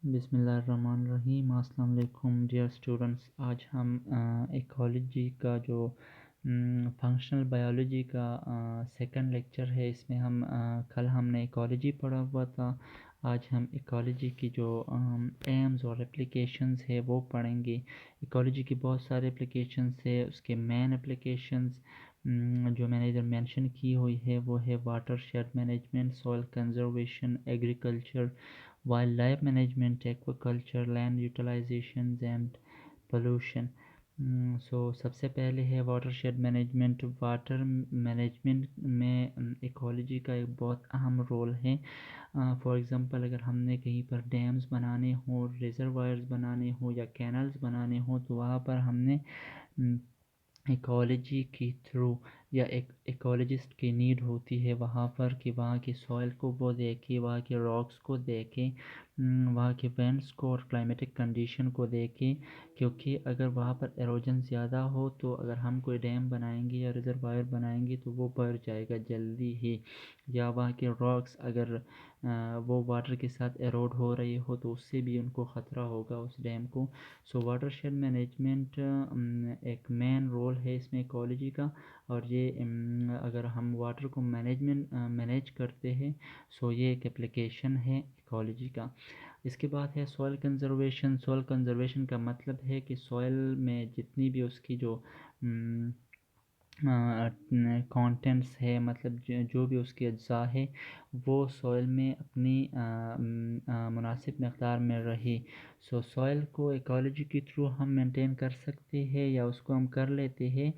بسم اللہ الرحمن الرحیم۔ السلام علیکم ڈیئر اسٹوڈنٹس، آج ہم ایکالوجی کا جو فنکشنل بایولوجی کا سیکنڈ لیکچر ہے، اس میں کل ہم نے ایکالوجی پڑھا ہوا تھا۔ آج ہم ایکالوجی کی جو ایمز اور اپلیکیشنز ہے وہ پڑھیں گے۔ ایکالوجی کی بہت سارے اپلیکیشنز ہے، اس کے مین اپلیکیشنز جو میں نے ادھر مینشن کی ہوئی ہے وہ ہے watershed management, soil conservation, agriculture, wildlife management, aquaculture, land utilizations and pollution. سب سے پہلے ہے watershed management. Water management میں ایکالوجی کا ایک بہت اہم رول ہے۔ فار ایگزامپل اگر ہم نے کہیں پر ڈیمز بنانے ہوں، ریزروائرز بنانے ہوں یا کینلز بنانے ہوں، تو وہاں پر ہم نے ایکالوجی کے تھرو یا ایک ایکالوجسٹ کی نیڈ ہوتی ہے وہاں پر کہ وہاں کی سوئل کو وہ دیکھے، وہاں کے راکس کو دیکھیں، وہاں کے وینڈس کو اور کلائمیٹک کنڈیشن کو دیکھیں، کیونکہ اگر وہاں پر ایروجن زیادہ ہو تو اگر ہم کوئی ڈیم بنائیں گے یا ریزروائر بنائیں گے تو وہ بھر جائے گا جلدی ہی، یا وہاں کے راکس اگر وہ واٹر کے ساتھ ایروڈ ہو رہی ہو تو اس سے بھی ان کو خطرہ ہوگا اس ڈیم کو۔ واٹر شیڈ مینجمنٹ ایک مین رول ہے اس میں ایکالوجی کا، اور یہ اگر ہم واٹر کو مینیج کرتے ہیں یہ ایک اپلیکیشن ہے ایکالوجی کا۔ اس کے بعد ہے سوئل کنزرویشن۔ سوئل کنزرویشن کا مطلب ہے کہ سوئل میں جتنی بھی اس کی جو کانٹینٹس ہے، مطلب جو بھی اس کی اجزاء ہے وہ سوئل میں اپنی مناسب مقدار میں رہے۔ سوئل کو ایکالوجی کے تھرو ہم مینٹین کر سکتے ہیں یا اس کو ہم کر لیتے ہیں۔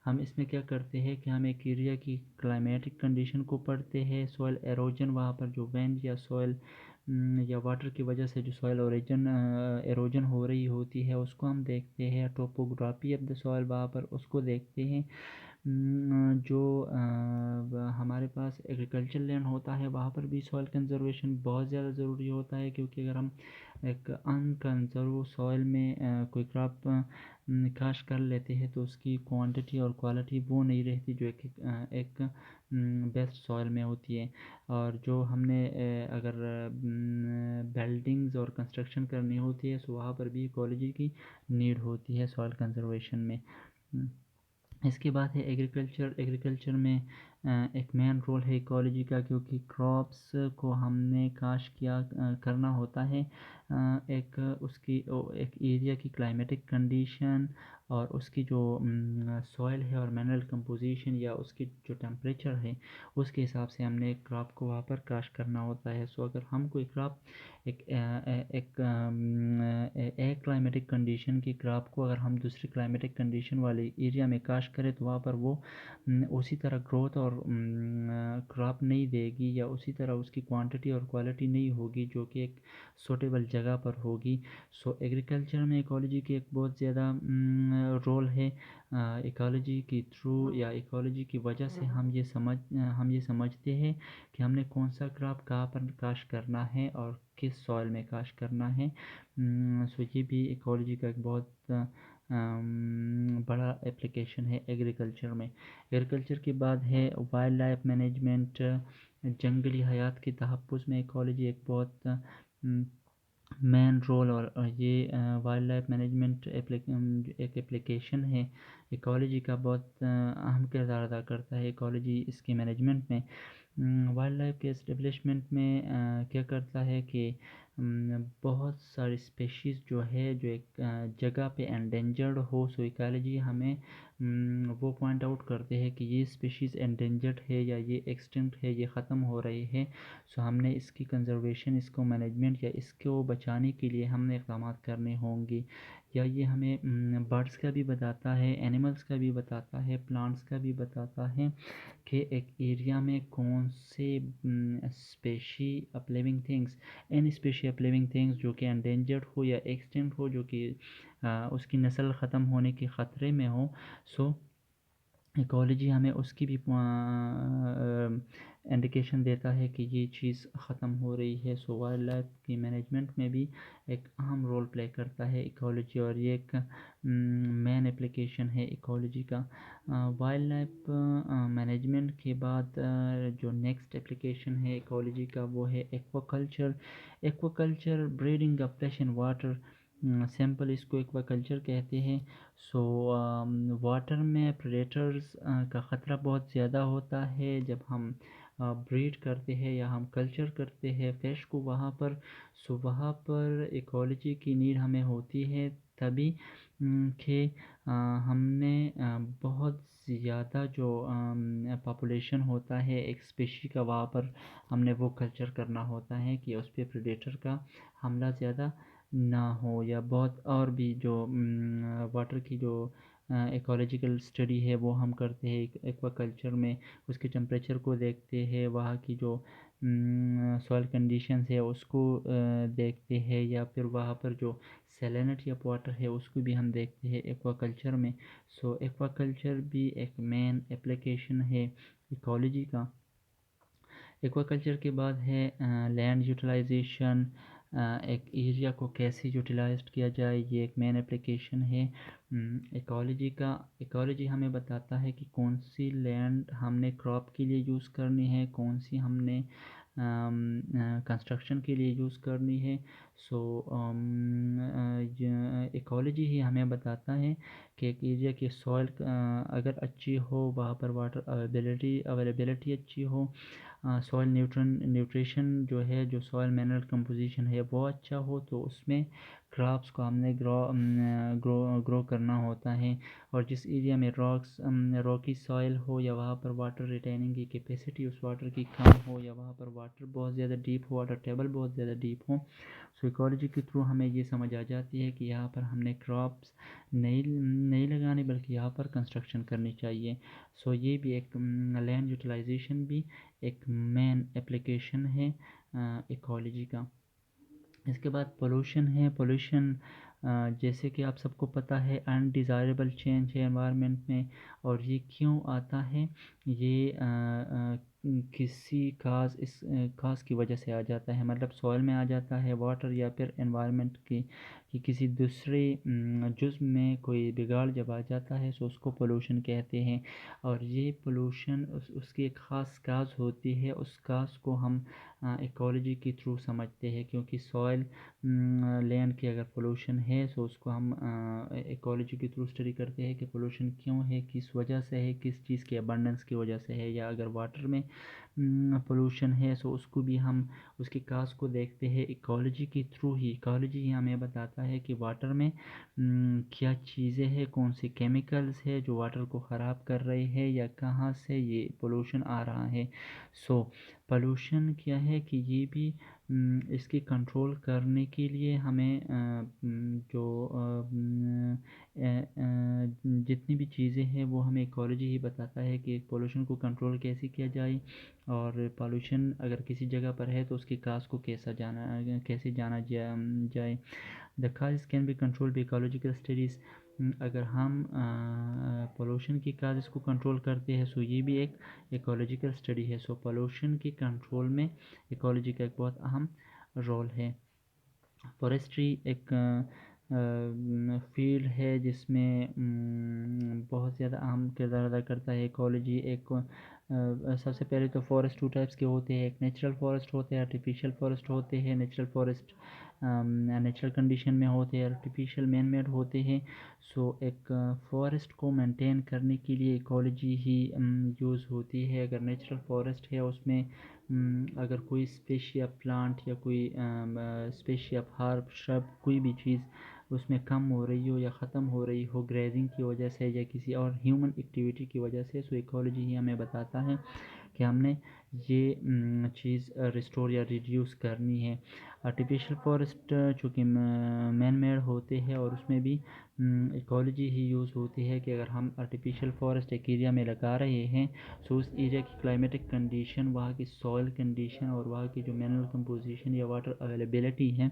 ہم اس میں کیا کرتے ہیں کہ ہم ایک ایریا کی کلائمیٹک کنڈیشن کو پڑھتے ہیں، سوئل ایروجن، وہاں پر جو وینڈ یا سوئل یا واٹر کی وجہ سے جو سوئل ایروجن ہو رہی ہوتی ہے اس کو ہم دیکھتے ہیں، ٹوپوگرافی آف دا سوئل وہاں پر اس کو دیکھتے ہیں۔ جو ہمارے پاس ایگریکلچر لینڈ ہوتا ہے وہاں پر بھی سوئل کنزرویشن بہت زیادہ ضروری ہوتا ہے، کیونکہ اگر ہم ایک ان کنزرو سوئل میں کوئی کراپ کاشت کر لیتے ہیں تو اس کی کوانٹٹی اور کوالٹی وہ نہیں رہتی جو ایک بیسٹ سوئل میں ہوتی ہے۔ اور جو ہم نے اگر بلڈنگز اور کنسٹرکشن کرنی ہوتی ہے وہاں پر بھی ایکالوجی کی نیڈ ہوتی ہے سوئل کنزرویشن میں۔ اس کے بعد ہے ایگریکلچر۔ ایگریکلچر میں ایک مین رول ہے ایکالوجی کا، کیونکہ کراپس کو ہم نے کاشت کرنا ہوتا ہے ایک ایریا کی کلائمیٹک کنڈیشن اور اس کی جو سوئل ہے اور منرل کمپوزیشن یا اس کی جو ٹیمپریچر ہے اس کے حساب سے ہم نے ایک کراپ کو وہاں پر کاشت کرنا ہوتا ہے۔ اگر ہم کوئی کراپ ایک کلائمیٹک کنڈیشن کی کراپ کو اگر ہم دوسری کلائمیٹک کنڈیشن والے ایریا میں کاشت کریں تو وہاں پر وہ اسی طرح گروتھ اور کراپ نہیں دے گی، یا اسی طرح اس کی کوانٹٹی اور کوالٹی نہیں ہوگی جو کہ ایک سوٹیبل جگہ پر ہوگی۔ ایگریکلچر میں ایکالوجی کی ایک بہت زیادہ رول ہے۔ ایکالوجی کی تھرو یا ایکالوجی کی وجہ سے ہم یہ سمجھتے ہیں کہ ہم نے کون سا کراپ کہاں پر کاشت کرنا ہے اور کس سوئل میں کاشت کرنا ہے۔ یہ بھی ایکالوجی کا ایک بہت بڑا اپلیکیشن ہے ایگریکلچر میں۔ ایگریکلچر کے بعد ہے وائلڈ لائف مینجمنٹ۔ جنگلی حیات کے تحفظ میں ایکالوجی ایک بہت مین رول، اور یہ وائلڈ لائف مینجمنٹ ایک اپلیکیشن ہے ایکالوجی کا، بہت اہم کردار ادا کرتا ہے ایکالوجی اس کے مینجمنٹ میں۔ وائلڈ لائف کے اسٹیبلشمنٹ میں کیا کرتا ہے کہ بہت ساری اسپیشیز جو ایک جگہ پہ انڈینجرڈ ہو، ایکالوجی ہمیں وہ پوائنٹ آؤٹ کرتے ہیں کہ یہ اسپیشیز انڈینجرڈ ہے یا یہ ایکسٹنکٹ ہے، یہ ختم ہو رہی ہے۔ ہم نے اس کی کنزرویشن، اس کو مینجمنٹ یا اس کو بچانے کے لیے ہم نے اقدامات کرنے ہوں گے۔ یا یہ ہمیں برڈس کا بھی بتاتا ہے، اینیملز کا بھی بتاتا ہے، پلانٹس کا بھی بتاتا ہے کہ ایک ایریا میں کون سے species of living things, an species of living things جو کہ انڈینجرڈ ہو یا ایکسٹنکٹ ہو، جو کہ اس کی نسل ختم ہونے کے خطرے میں ہو۔ ایکالوجی ہمیں اس کی بھی انڈیکیشن دیتا ہے کہ یہ چیز ختم ہو رہی ہے. سو وائلڈ لائف کی مینجمنٹ میں بھی ایک اہم رول پلے کرتا ہے ایکولوجی, اور یہ ایک مین اپلیکیشن ہے ایکولوجی کا. وائلڈ لائف مینجمنٹ کے بعد جو نیکسٹ اپلیکیشن ہے ایکولوجی کا وہ ہے aquaculture breeding of fish and water. Simple اس کو ایکوا کلچر کہتے ہیں. سو واٹر میں پریڈیٹرز کا خطرہ بہت زیادہ ہوتا ہے جب ہم بریڈ کرتے ہیں یا ہم کلچر کرتے ہیں فش کو وہاں پر. سو وہاں پر ایکولوجی کی نیڈ ہمیں ہوتی ہے تبھی کہ ہم نے بہت زیادہ جو پاپولیشن ہوتا ہے ایک اسپیشی کا وہاں پر ہم نے وہ کلچر کرنا ہوتا ہے کہ اس پہ پریڈیٹر کا حملہ زیادہ نہ ہو. یا بہت اور بھی جو واٹر کی جو ایکولوجیکل اسٹڈی ہے وہ ہم کرتے ہیں ایکوا کلچر میں. اس کے ٹمپریچر کو دیکھتے ہیں, وہاں کی جو سوائل کنڈیشنز ہے اس کو دیکھتے ہیں, یا پھر وہاں پر جو سیلینٹی آف واٹر ہے اس کو بھی ہم دیکھتے ہیں ایکوا کلچر میں. سو ایکوا کلچر بھی ایک مین اپلیکیشن ہے ایکولوجی کا. ایکوا کلچر کے بعد ہے لینڈ یوٹیلائزیشن. ایک ایریا کو کیسے یوٹیلائز کیا جائے, یہ ایک مین اپلیکیشن ہے ایکولوجی کا. ایکولوجی ہمیں بتاتا ہے کہ کون سی لینڈ ہم نے کراپ کے لیے یوز کرنی ہے, کون سی ہم نے کنسٹرکشن کے لیے یوز کرنی ہے. سو ایکولوجی ہی ہمیں بتاتا ہے کہ ایک ایریا کی سوائل اگر اچھی ہو, وہاں پر واٹر اویلیبلٹی اچھی ہو, سوائل نیوٹریشن جو ہے, جو سوائل منرل کمپوزیشن ہے وہ اچھا ہو, تو اس میں کراپس کو ہم نے گرو کرنا ہوتا ہے. اور جس ایریا میں راکی سوائل ہو, یا وہاں پر واٹر ریٹیننگ کی کیپیسٹی اس واٹر کی کم ہو, یا وہاں پر واٹر بہت زیادہ ڈیپ ہو, واٹر ٹیبل بہت زیادہ ڈیپ ہو, سو ایکولوجی کے تھرو ہمیں یہ سمجھ آ جاتی ہے کہ یہاں پر ہم نے کراپس نہیں لگانے بلکہ یہاں پر کنسٹرکشن کرنی چاہیے. سو یہ بھی ایک لینڈ یوٹیلائزیشن بھی ایک مین اپلیکیشن ہے ایکولوجی کا. اس کے بعد پولوشن ہے. پولوشن جیسے کہ آپ سب کو پتہ ہے انڈیزائریبل چینج ہے انوائرمنٹ میں, اور یہ کیوں آتا ہے, یہ کسی کاز کی وجہ سے آ جاتا ہے. مطلب سوائل میں آ جاتا ہے واٹر, یا پھر انوائرمنٹ کی کسی دوسرے جزء میں کوئی بگاڑ جب آ جاتا ہے سو اس کو پولوشن کہتے ہیں. اور یہ پولوشن اس کی ایک خاص کاز ہوتی ہے, اس کاز کو ہم ایکولوجی کے تھرو سمجھتے ہیں, کیونکہ سوائل لینڈ کی اگر پولوشن ہے سو اس کو ہم ایکولوجی کے تھرو اسٹڈی کرتے ہیں کہ پولوشن کیوں ہے, کس وجہ سے ہے, کس چیز کے ابنڈنس کی وجہ سے ہے. یا اگر واٹر میں پولوشن ہے سو اس کو بھی ہم اس کی کاز کو دیکھتے ہیں ایکولوجی کے تھرو ہی. ایکولوجی ہی ہمیں بتاتا ہے کہ واٹر میں کیا چیزیں ہیں, کون سے کیمیکلز ہے جو واٹر کو خراب کر رہے ہیں, یا کہاں سے یہ پولوشن آ رہا ہے. سو پولوشن کیا ہے کہ یہ بھی اس کی کنٹرول کرنے کے لیے ہمیں جو جتنی بھی چیزیں ہیں وہ ہمیں ایکولوجی ہی بتاتا ہے کہ پولوشن کو کنٹرول کیسے کیا جائے, اور پولوشن اگر کسی جگہ پر ہے تو اس کی کاز کو کیسے جانا جائے. The causes can be controlled by ecological studies. اگر ہم پولوشن کی کاز کو کنٹرول کرتے ہیں سو یہ بھی ایک ایکولوجیکل اسٹڈی ہے. سو پولوشن کی کنٹرول میں ایکولوجی کا ایک بہت اہم رول ہے. فارسٹری ایک فیلڈ ہے جس میں بہت زیادہ اہم کردار ادا کرتا ہے ایکولوجی. ایک سب سے پہلے تو فارسٹ 2 ٹائپس کے ہوتے ہیں, ایک نیچرل فارسٹ ہوتے ہیں, آرٹیفیشیل فارسٹ ہوتے ہیں. نیچرل فارسٹ نیچرل کنڈیشن میں ہوتے ہیں, آرٹیفیشیل مین میڈ ہوتے ہیں. سو ایک فارسٹ کو مینٹین کرنے کے لیے ایکولوجی ہی یوز ہوتی ہے. اگر نیچرل فارسٹ ہے اس میں اگر کوئی اسپیشی آف پلانٹ یا کوئی اسپیشی آف ہارب شرب کوئی بھی چیز اس میں کم ہو رہی ہو یا ختم ہو رہی ہو گریزنگ کی وجہ سے یا کسی اور ہیومن ایکٹیویٹی کی وجہ سے, سو ایکولوجی ہی ہمیں بتاتا ہے کہ ہم نے یہ چیز ریسٹور یا ریڈیوس کرنی ہے. آرٹیفیشیل فارسٹ چونکہ مین میڈ ہوتے ہیں اور اس میں بھی ایکولوجی ہی یوز ہوتی ہے کہ اگر ہم آرٹیفیشیل فارسٹ ایک ایریا میں لگا رہے ہیں سو اس ایریا کی کلائمیٹک کنڈیشن, وہاں کی سوائل کنڈیشن اور وہاں کی جو منرل کمپوزیشن یا واٹر اویلیبلٹی ہے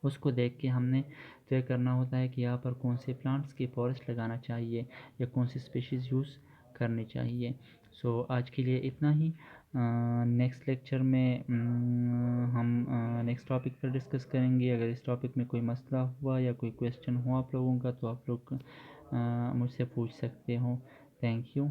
اس کو دیکھ کے ہم نے طے کرنا ہوتا ہے کہ یہاں پر کون سے پلانٹس کی فارسٹ لگانا چاہیے یا کون سی اسپیشیز یوز کرنی چاہیے. سو آج کے لیے اتنا ہی. نیکسٹ لیکچر میں ہم نیکسٹ ٹاپک پر ڈسکس کریں گے. اگر اس ٹاپک میں کوئی مسئلہ ہوا یا کوئی کویسچن ہوا آپ لوگوں کا تو آپ لوگ مجھ سے پوچھ سکتے ہو. Thank you.